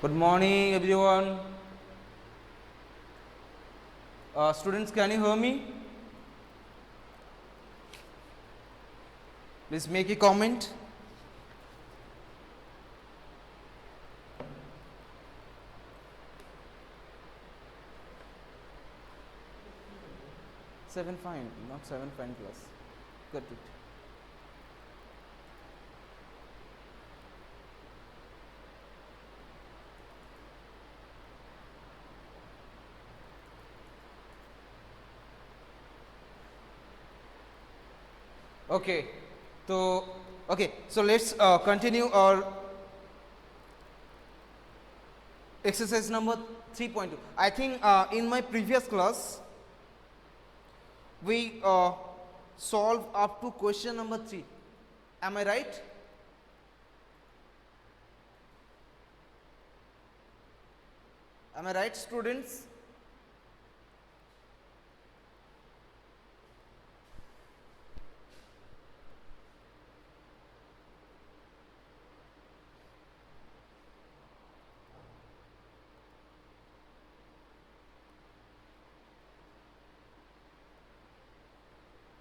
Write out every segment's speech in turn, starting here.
Good morning, everyone. Students, can you hear me? Please make a comment. Seven fine, not seven fine class. Got it. Okay, so let's continue our exercise number 3.2. I think in my previous class we solved up to question number 3. Am I right? Am I right, students?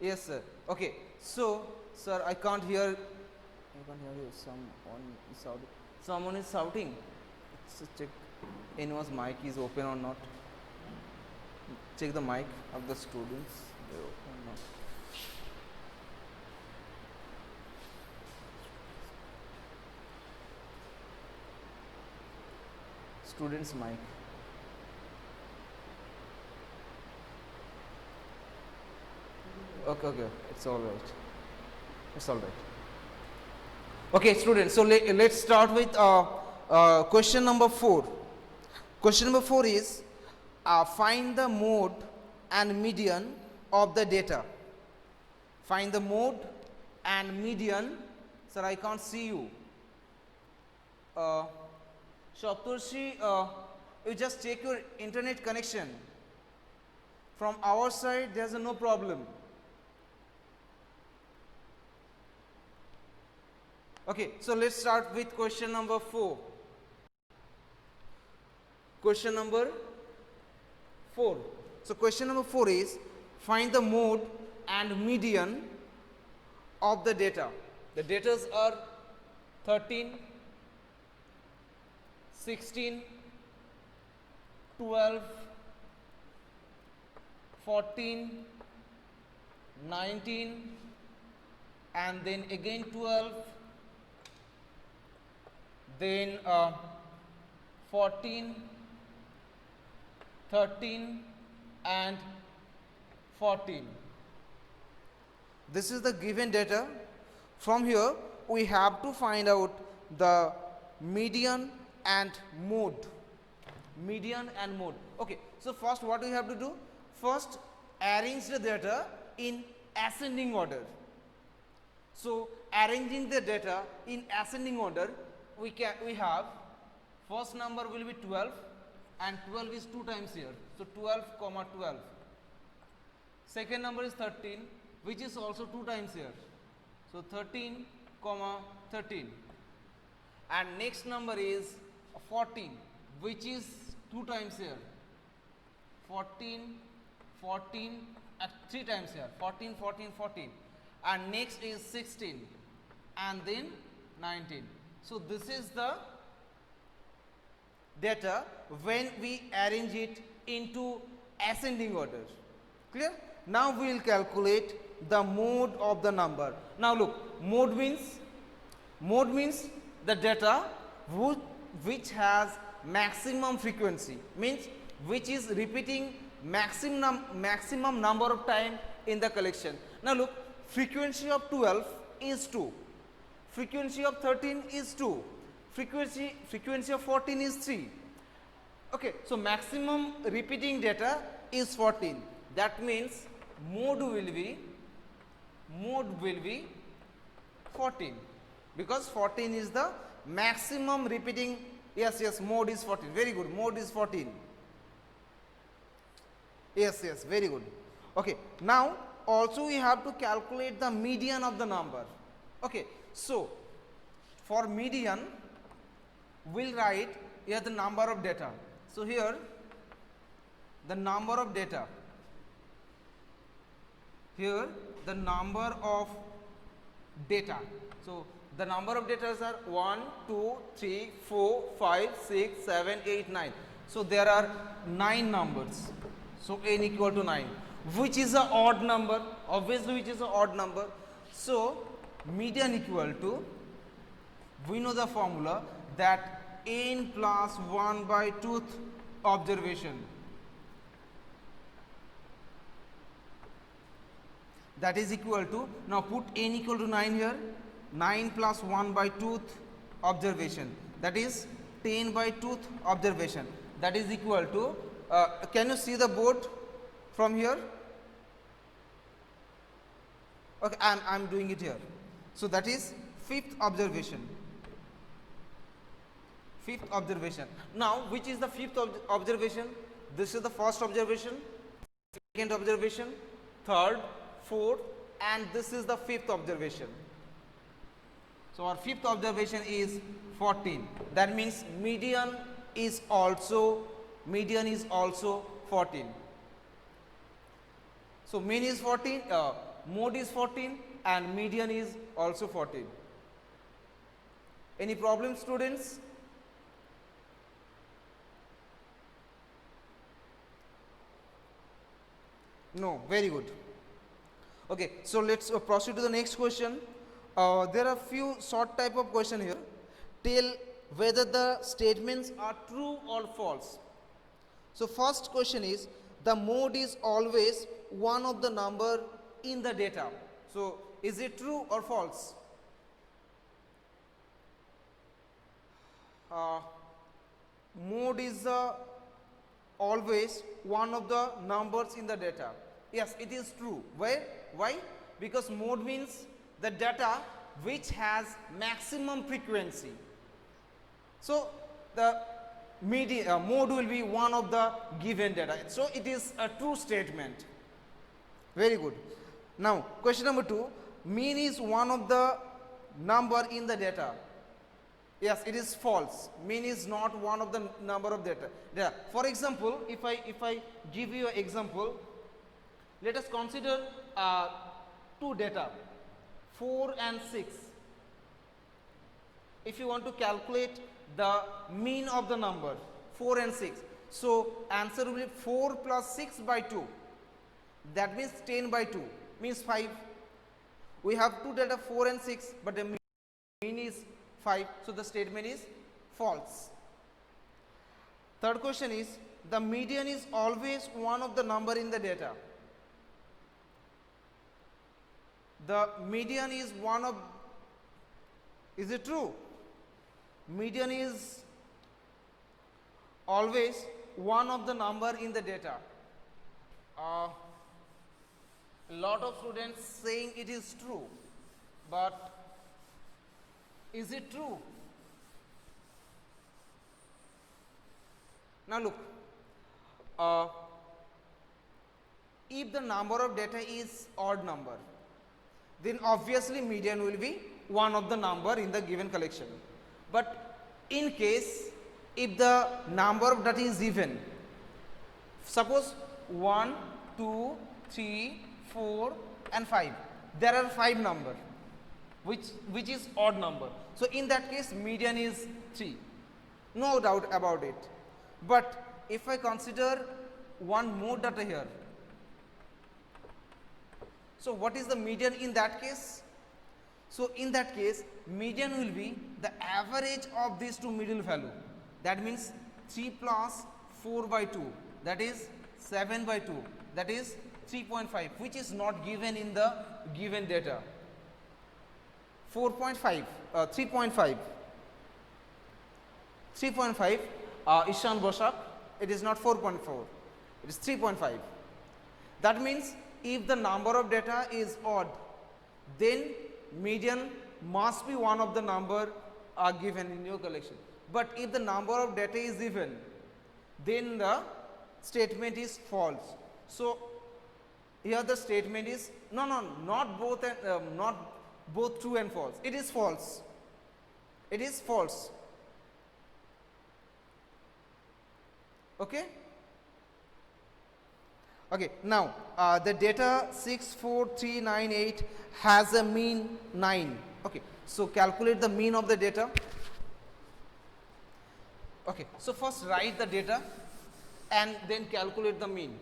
Yes, sir. Okay. So, sir, I can't hear. I can't hear you. Someone is shouting. So check anyone's mic is open or not. Check the mic of the students. They're open or not. Students' mic. Okay. It's all right. It's all right. Okay, students. So let's start with question number 4. Question number 4 is find the mode and median of the data. Find the mode and median. Sir, I can't see you. Shapturshi, you just check your internet connection. From our side, there's no problem. Okay, so let's start with question number 4. Question number 4. So question number 4 is find the mode and median of the data. The data are 13, 16, 12, 14, 19, and then again 12, then 14, 13 and 14. This is the given data. From here we have to find out the median and mode. Median and mode. Okay, so first what we have to do? First arrange the data in ascending order. So arranging the data in ascending order, we have first number will be 12 and 12 is 2 times here. So 12 comma 12. Second number is 13 which is also 2 times here. So 13 comma 13. And next number is 14 which is 2 times here. 14, 14 and 3 times here. 14, 14, 14. And next is 16 and then 19. So this is the data when we arrange it into ascending order. Clear? Now we will calculate the mode of the number. Now look, mode means the data which has maximum frequency, means which is repeating maximum number of time in the collection. Now look, frequency of 12 is 2. Frequency of 13 is 2. Frequency of 14 is 3. Okay, so maximum repeating data is 14. That means mode will be 14 because 14 is the maximum repeating. Yes, mode is 14. Very good. Mode is 14. Yes, very good. Okay, now also we have to calculate the median of the number. Okay, so for median we'll write here the number of data. So here the number of data, here the number of data. So the number of data are 1, 2, 3, 4, 5, 6, 7, 8, 9. So there are 9 numbers. So n equal to 9. Which is an odd number? Obviously which is an odd number. So median equal to, we know the formula that n plus 1 by 2th observation. That is equal to, now put n equal to 9 here, 9 plus 1 by 2th observation, that is 10 by 2th observation, that is equal to, can you see the board from here? Okay, I am doing it here. So that is 5th observation. 5th observation. Now which is the 5th observation? This is the first observation, second observation, third, fourth, and this is the 5th observation. So our 5th observation is 14. That means median is also 14. So mean is 14, mode is 14, and median is also 14. Any problem, students? No, very good. Okay, so let's proceed to the next question. There are few short type of question here. Tell whether the statements are true or false. So first question is, the mode is always one of the number in the data. So is it true or false? Mode is always one of the numbers in the data. Yes, it is true. Why? Because mode means the data which has maximum frequency. So the mode will be one of the given data. So it is a true statement. Very good. Now question number 2, mean is one of the number in the data. Yes, it is false. Mean is not one of the number of data. For example, if I give you an example, let us consider two data, 4 and 6. If you want to calculate the mean of the number 4 and 6, so answer will be 4 plus 6 by 2. That means 10 by 2 means 5. We have two data 4 and 6, but the mean is 5, so the statement is false. Third question is, the median is always one of the number in the data. The median is one of, is it true? Median is always one of the number in the data. A lot of students saying it is true, but is it true? Now look, if the number of data is odd number, then obviously median will be one of the number in the given collection. But in case if the number of data is even, suppose 1, 2, 3, 4 and 5, there are 5 number which is odd number. So in that case median is 3, no doubt about it. But if I consider one more data here, so what is the median in that case? So in that case median will be the average of these two middle value. That means 3 plus 4 by 2, that is 7 by 2, that is 3.5, which is not given in the given data. 4.5, 3.5, 3.5, Ishan Bosak, it is not 4.4, it is 3.5. That means if the number of data is odd, then median must be one of the number given in your collection. But if the number of data is even, then the statement is false. So here the statement is not both true and false. It is false. It is false. Okay. Okay, now the data 64398 has a mean 9. Okay, so calculate the mean of the data. Okay, so first write the data and then calculate the mean.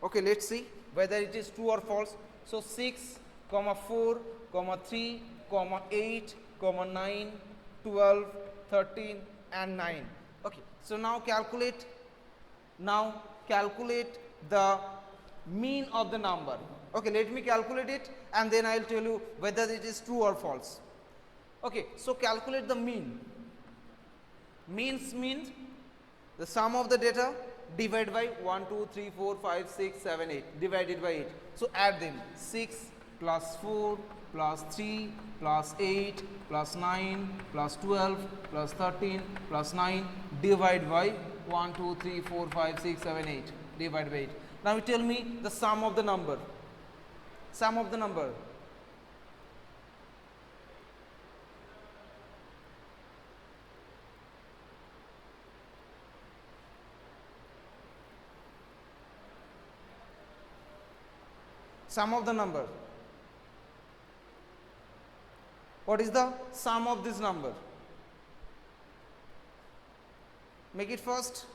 Okay, let's see whether it is true or false. So 6, 4, 3, 8, 9, 12, 13 and 9. Okay, so now calculate the mean of the number. Okay, let me calculate it and then I will tell you whether it is true or false. Okay, so calculate the mean. Means the sum of the data divided by 1, 2, 3, 4, 5, 6, 7, 8 divided by 8. So add them 6 plus 4 plus 3 plus 8 plus 9 plus 12 plus 13 plus 9 divided by 1, 2, 3, 4, 5, 6, 7, 8 divided by 8. Now you tell me the sum of the number. Sum of the number. Sum of the number. What is the sum of this number? Make it first.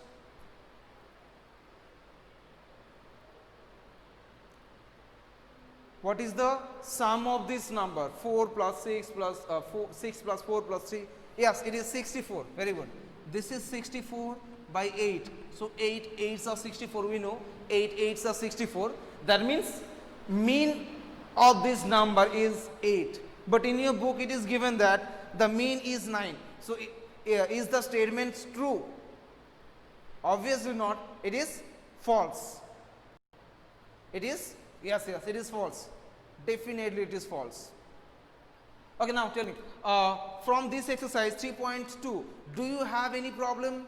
What is the sum of this number? 4 plus 6 plus 6 plus 4 plus 3. Yes, it is 64. Very good. This is 64 by 8. So 8 8s are 64. We know 8 8s are 64. That means mean of this number is 8. But in your book it is given that the mean is 9. So is the statement true? Obviously not. It is false. It is? Yes, it is false. Definitely it is false. Okay, now tell me, from this exercise 3.2, do you have any problem?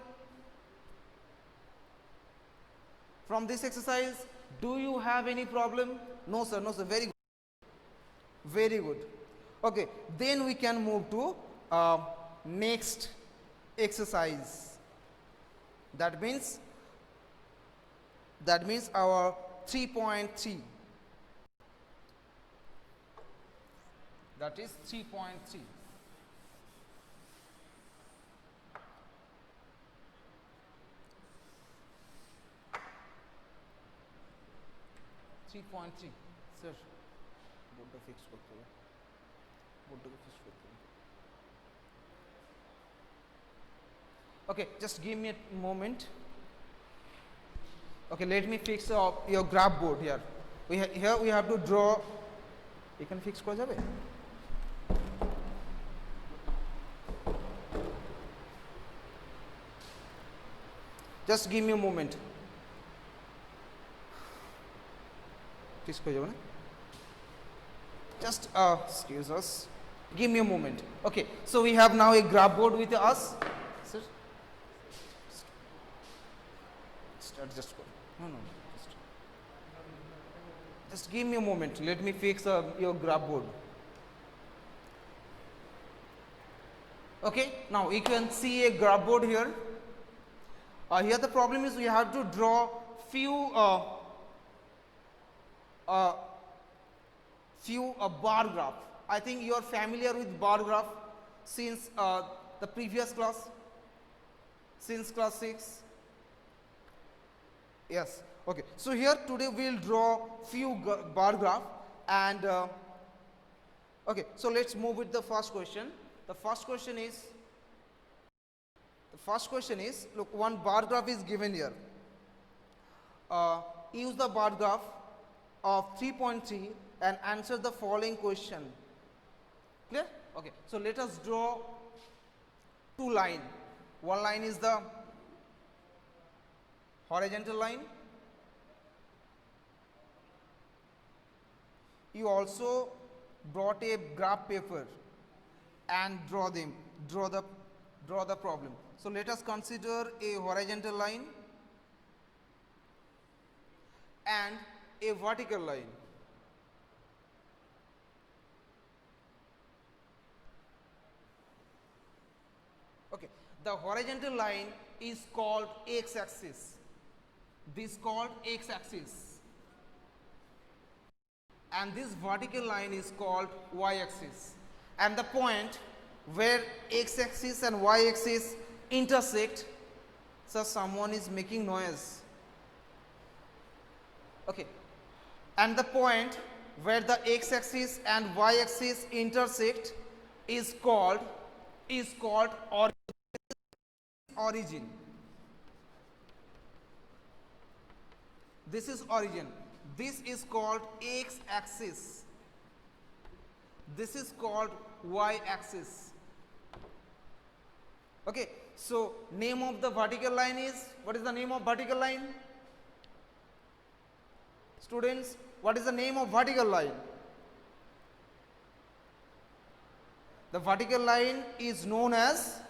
From this exercise, do you have any problem? No sir, no sir, very good. Very good. Okay, then we can move to next exercise. That means our 3.3. That is 3.3. Sir, board fix korte hobe. Board fix korte hobe. Okay, just give me a moment. Okay, let me fix your graph board here. Here we have to draw. You can fix kora jabe. Just give me a moment. Fix kora jabe na. Just excuse us. Give me a moment. Okay, so we have now a graph board with us. Sir, just go. No. Just give me a moment. Let me fix your graph board. Okay, now you can see a graph board here. Here the problem is we have to draw few bar graph. I think you are familiar with bar graph since the previous class, since class 6. Yes. Okay. So here today we will draw few bar graph and okay. So let's move with the first question. The first question is look, one bar graph is given here. Use the bar graph of 3.3 and answer the following question. Clear? Okay. So let us draw two lines. One line is the horizontal line. You also brought a graph paper and draw the problem. So let us consider a horizontal line and a vertical line. Okay, the horizontal line is called x-axis. This is called x-axis. And this vertical line is called y-axis. And the point where x-axis and y-axis intersect, so someone is making noise. Okay. And the point where the x-axis and y-axis intersect is called origin. This is origin. This is called x-axis. This is called y-axis. Okay. So name of the vertical line is, what is the name of vertical line? Students, what is the name of vertical line? The vertical line is known as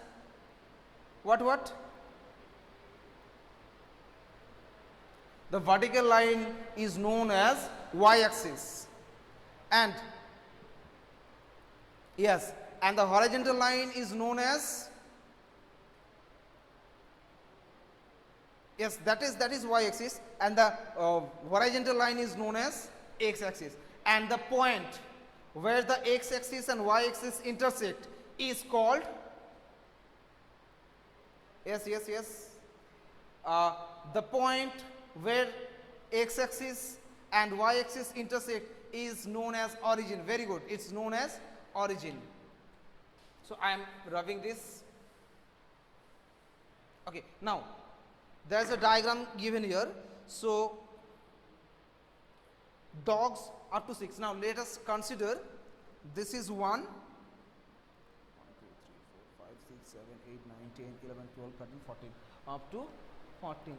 what? The vertical line is known as y-axis. And yes, and the horizontal line is known as, yes, that is y-axis, and the horizontal line is known as x-axis. And the point where the x-axis and y-axis intersect is called, yes, the point where x-axis and y-axis intersect is known as origin. Very good, it's known as origin. So I am rubbing this. Okay, now there is a diagram given here. So dogs up to 6. Now let us consider this is 1, 2, 3, 4, 5, 6, 7, 8, 9, 10, 11, 12, 13, 14, up to 14.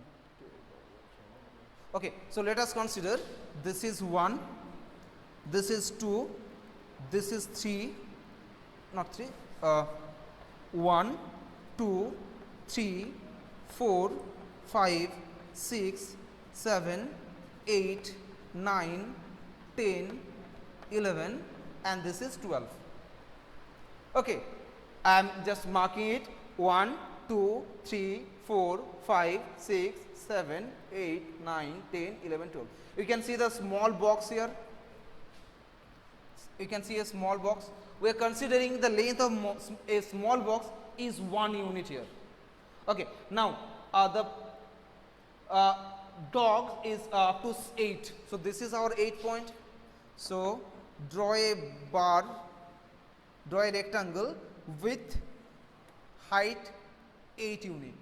Okay, so let us consider this is 1, this is 2, this is 3, not 3, 1, 2, 3, 4, 5, 6, 7, 8, 9, 10, 11, and this is 12. Okay, I am just marking it 1, 2, 3, 4, 5, 6, 7, 8, 9, 10, 11, 12. You can see the small box here. You can see a small box. We are considering the length of a small box is 1 unit here. Okay, now the dog is up to 8. So this is our 8 point. So draw a bar, draw a rectangle with height 8 unit.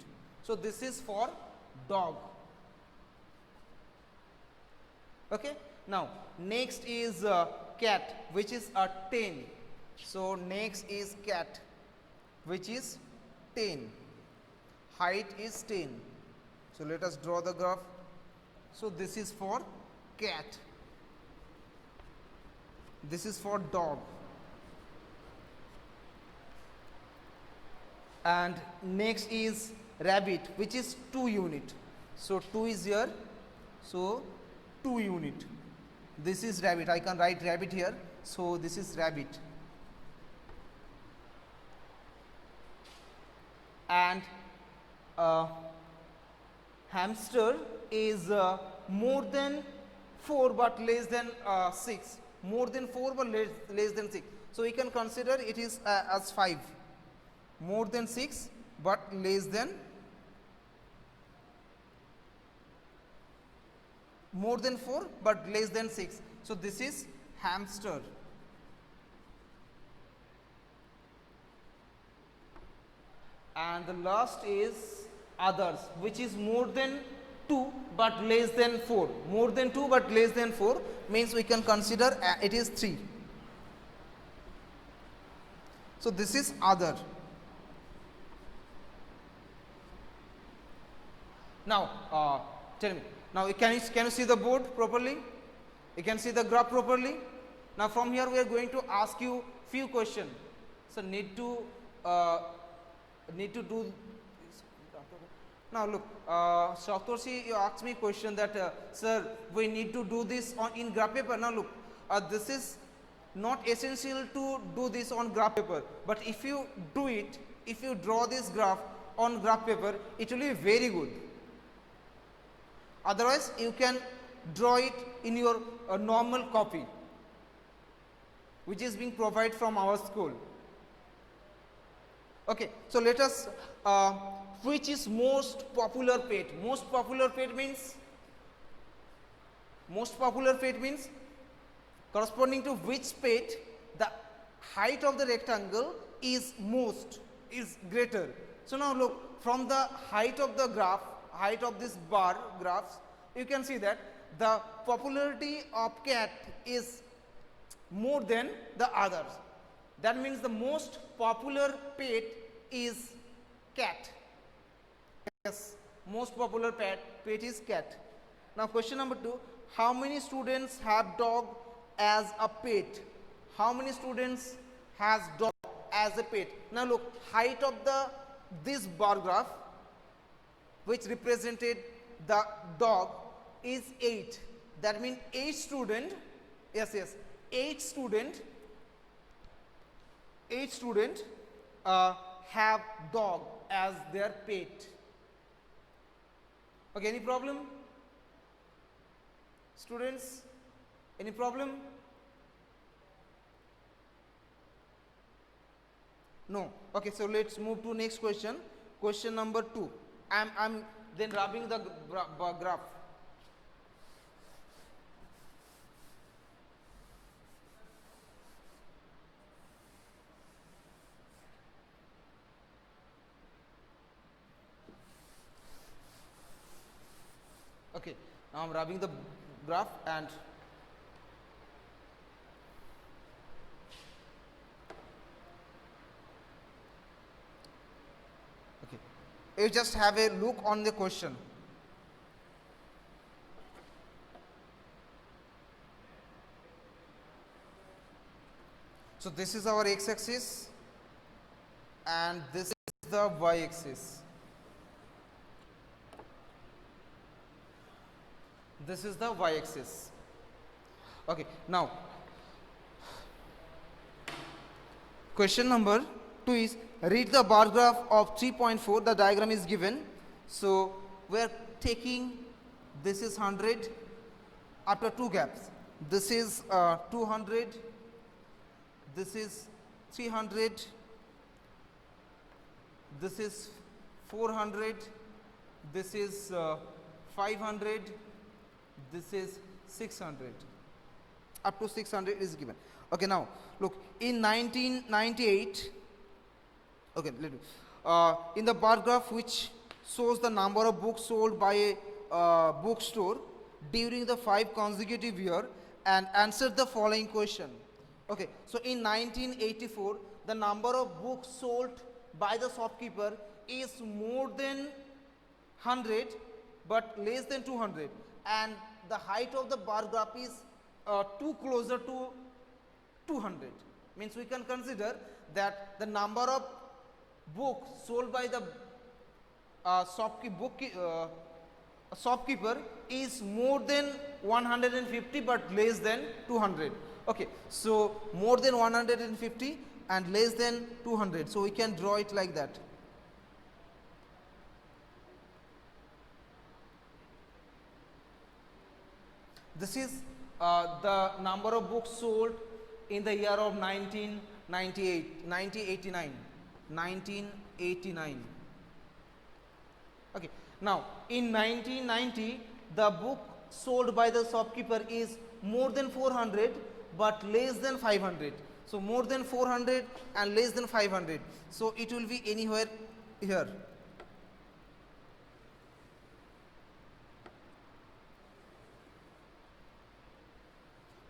So this is for dog. Okay. Now next is cat, which is a 10. So next is cat, which is 10. Height is 10. So let us draw the graph. So this is for cat. This is for dog. And next is rabbit, which is 2 unit. So 2 is here. So 2 unit. This is rabbit. I can write rabbit here. So this is rabbit. And hamster is more than 4 but less than 6. More than 4 but less than 6. So we can consider it is as 5. More than 6 but less than, more than 4 but less than 6. So this is hamster. And the last is others, which is more than 2 but less than 4. More than 2 but less than 4 means we can consider it is 3. So this is other. Now tell me, now can you see the board properly? You can see the graph properly? Now from here we are going to ask you few questions. So need to do. Now look, Saptarshi, you asked me question that sir, we need to do this in graph paper. Now look, this is not essential to do this on graph paper, but if you do it, if you draw this graph on graph paper, it will be very good. Otherwise, you can draw it in your normal copy, which is being provided from our school. Okay, so let us, which is most popular pet? Most popular pet means corresponding to which pet the height of the rectangle is greater. So now look, from the height of the graph, height of this bar graphs, you can see that the popularity of cat is more than the others. That means the most popular pet is cat. Yes, most popular pet is cat. Now question number 2, how many students have dog as a pet? How many students has dog as a pet? Now look, height of this bar graph, which represented the dog, is 8. That means 8 student, yes, 8 student have dog as their pet. Okay, any problem? Students, any problem? No. Okay, so let's move to next question. Question number 2. I'm then rubbing the graph. Okay, now I'm rubbing the graph and okay, you just have a look on the question. So this is our x-axis and this is the y-axis. This is the y-axis. Okay, now question number 2 is read the bar graph of 3.4. The diagram is given. So we are taking, this is 100 after 2 gaps. This is 200. This is 300. This is 400. This is 500. This is 600. Up to 600 is given. Okay, now look, in 1998, okay, in the bar graph which shows the number of books sold by a bookstore during the 5 consecutive year, and answer the following question. Okay, so in 1984, the number of books sold by the shopkeeper is more than 100 but less than 200, and the height of the bar graph is too closer to 200. Means we can consider that the number of books sold by the shopkeeper is more than 150 but less than 200. Okay, so more than 150 and less than 200. So we can draw it like that. This is the number of books sold in the year of 1989. Okay. Now, in 1990, the book sold by the shopkeeper is more than 400 but less than 500. So, more than 400 and less than 500. So, it will be anywhere here.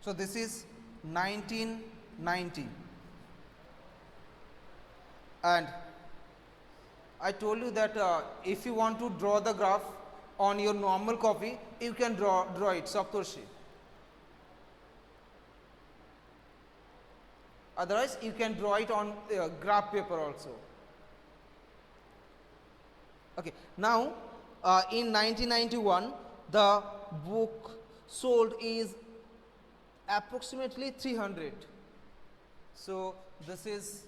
So, this is 1990, and I told you that if you want to draw the graph on your normal copy, you can draw it, Saptarshi. Otherwise, you can draw it on graph paper also. Okay. Now, in 1991, the book sold is approximately 300. So, this is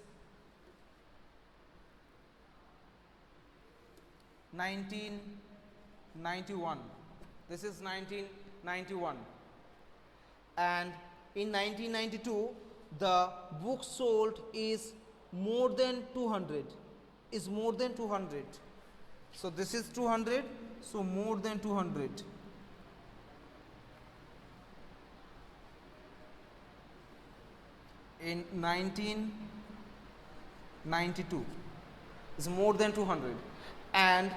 1991. This is 1991. And in 1992, the book sold is more than 200. Is more than 200. So this is 200. So more than 200. In 1992 is more than 200, and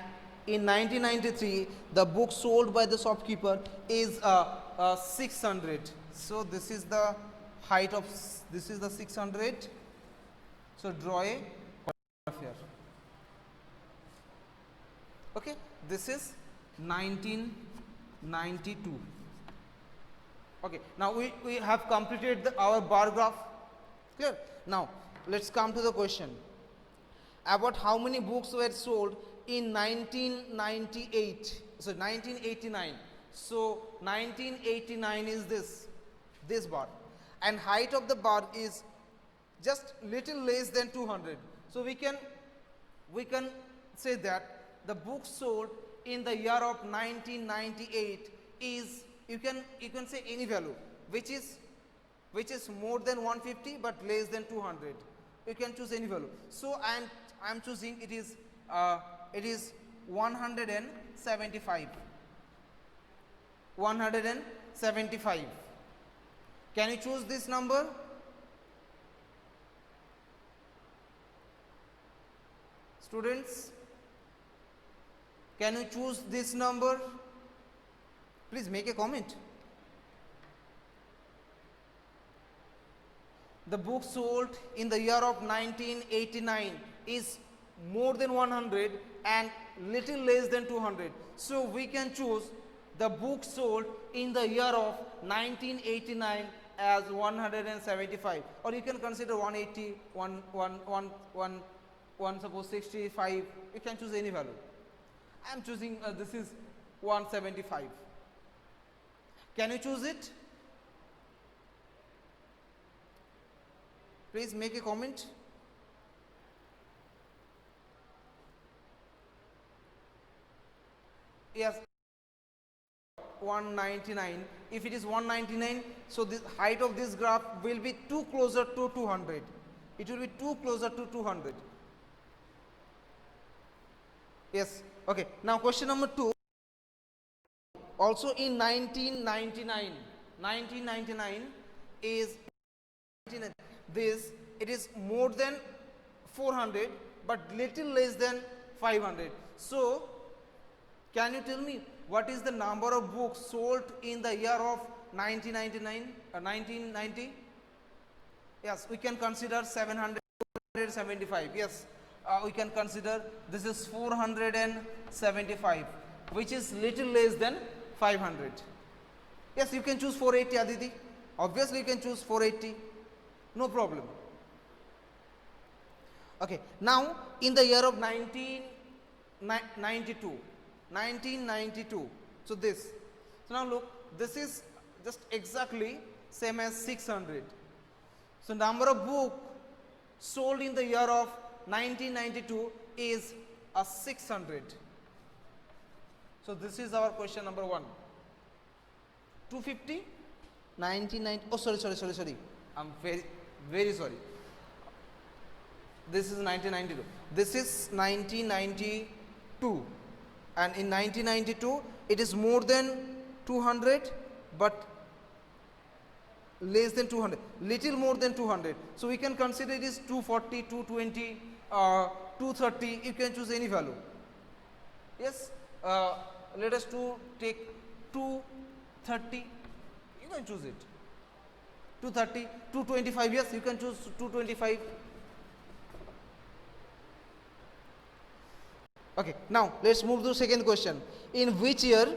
in 1993 the book sold by the shopkeeper is 600. So this is the height of this is the 600. So draw a here. Okay, this is 1992. Okay, now we have completed our bar graph. Clear? Now let's come to the question about how many books were sold in 1998. So 1989. So 1989 is this bar, and height of the bar is just little less than 200. So we can say that the book sold in the year of 1998 is, you can say any value which is more than 150 but less than 200. You can choose any value. So I am choosing it is 175. 175. Can you choose this number? Students, can you choose this number? Please make a comment. The book sold in the year of 1989 is more than 100 and little less than 200. So we can choose the book sold in the year of 1989 as 175, or you can consider 180, suppose 65. You can choose any value. I am choosing this is 175. Can you choose it? Please make a comment. Yes, 199. If it is 199, so the height of this graph will be too closer to 200. It will be too closer to 200. Yes. Okay. Now question number 2. Also in 1999 is this, it is more than 400 but little less than 500. So can you tell me what is the number of books sold in the year of 1990? Yes, we can consider 775. Yes, we can consider this is 475, which is little less than 500. Yes, you can choose 480, Aditi. Obviously you can choose 480. No problem. Okay, now in the year of 1992. So this. So now look, this is just exactly same as 600. So number of book sold in the year of 1992 is 600. So this is our question number 1. 250, 1990. Oh, sorry. I'm very sorry. This is 1992. This is 1992, and in 1992 it is more than 200 but less than 200, little more than 200. So we can consider it is 240, 220, 230. You can choose any value. Yes, let us take 230. You can choose it. 230, 225. Yes, you can choose 225. Okay, now let's move to the second question. In which year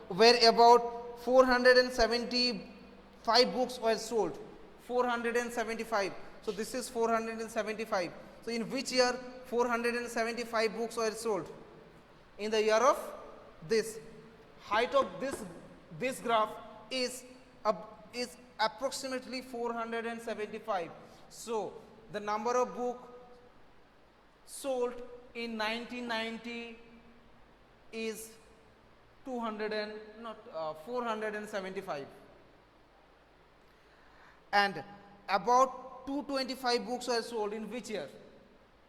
were about 475 books were sold? 475. So this is 475. So in which year 475 books were sold? In the year of this. Height of this graph is approximately 475. So the number of book sold in 1990 is 200 and not 475, and about 225 books were sold in which year?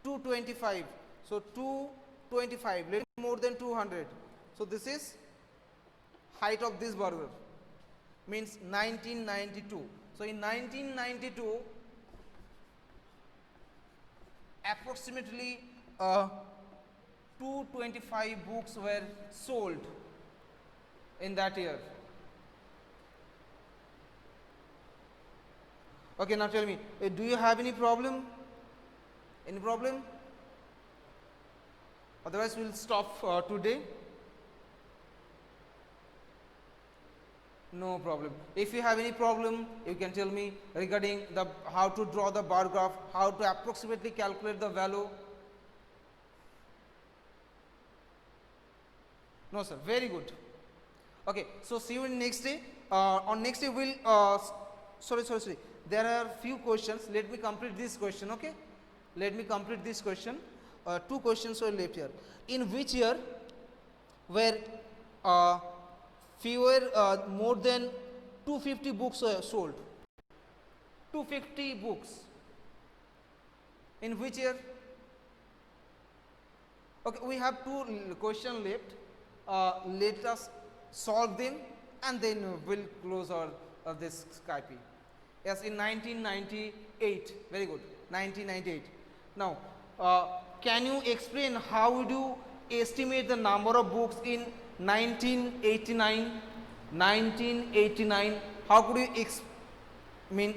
225. So 225, little more than 200. So this is height of this burger, means 1992. So in 1992, approximately 225 books were sold in that year. Okay, now tell me, do you have any problem? Any problem? Otherwise, we'll stop today. No problem. If you have any problem, you can tell me regarding the how to draw the bar graph, how to approximately calculate the value. No, sir. Very good. Okay. So see you in next day. On next day, we'll. Sorry. There are few questions. Let me complete this question. Okay. Let me complete this question. Two questions were left here. In which year were more than 250 books sold? 250 books. In which year? Okay, we have two questions left. Let us solve them and then we'll close our this Skype. Yes, in 1998. Very good. 1998. Now, can you explain how would you estimate the number of books in 1989? 1989. How could you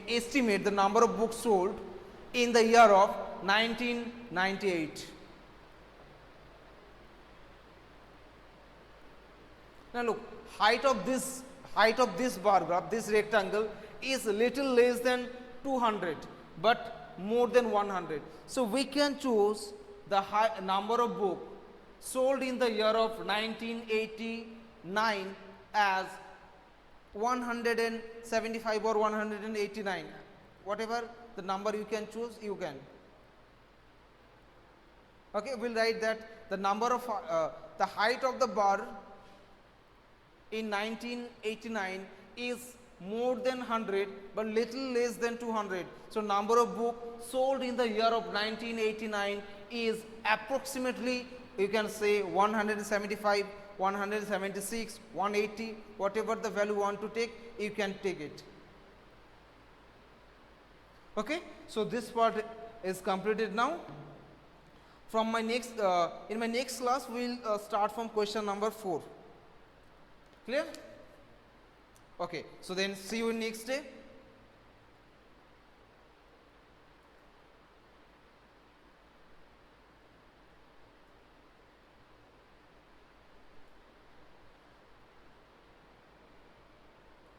estimate the number of books sold in the year of 1998? Now look, height of this bar graph, this rectangle is little less than 200, but more than 100. So we can choose the number of books sold in the year of 1989 as 175 or 189. Whatever the number you can choose, you can. Okay, we'll write that the number of the height of the bar in 1989 is more than 100 but little less than 200. So number of books sold in the year of 1989 is approximately, you can say 175, 176, 180, whatever the value you want to take, you can take it. Okay, so this part is completed now. From my next in my next class we will start from question number 4. Clear? Okay, so then see you next day.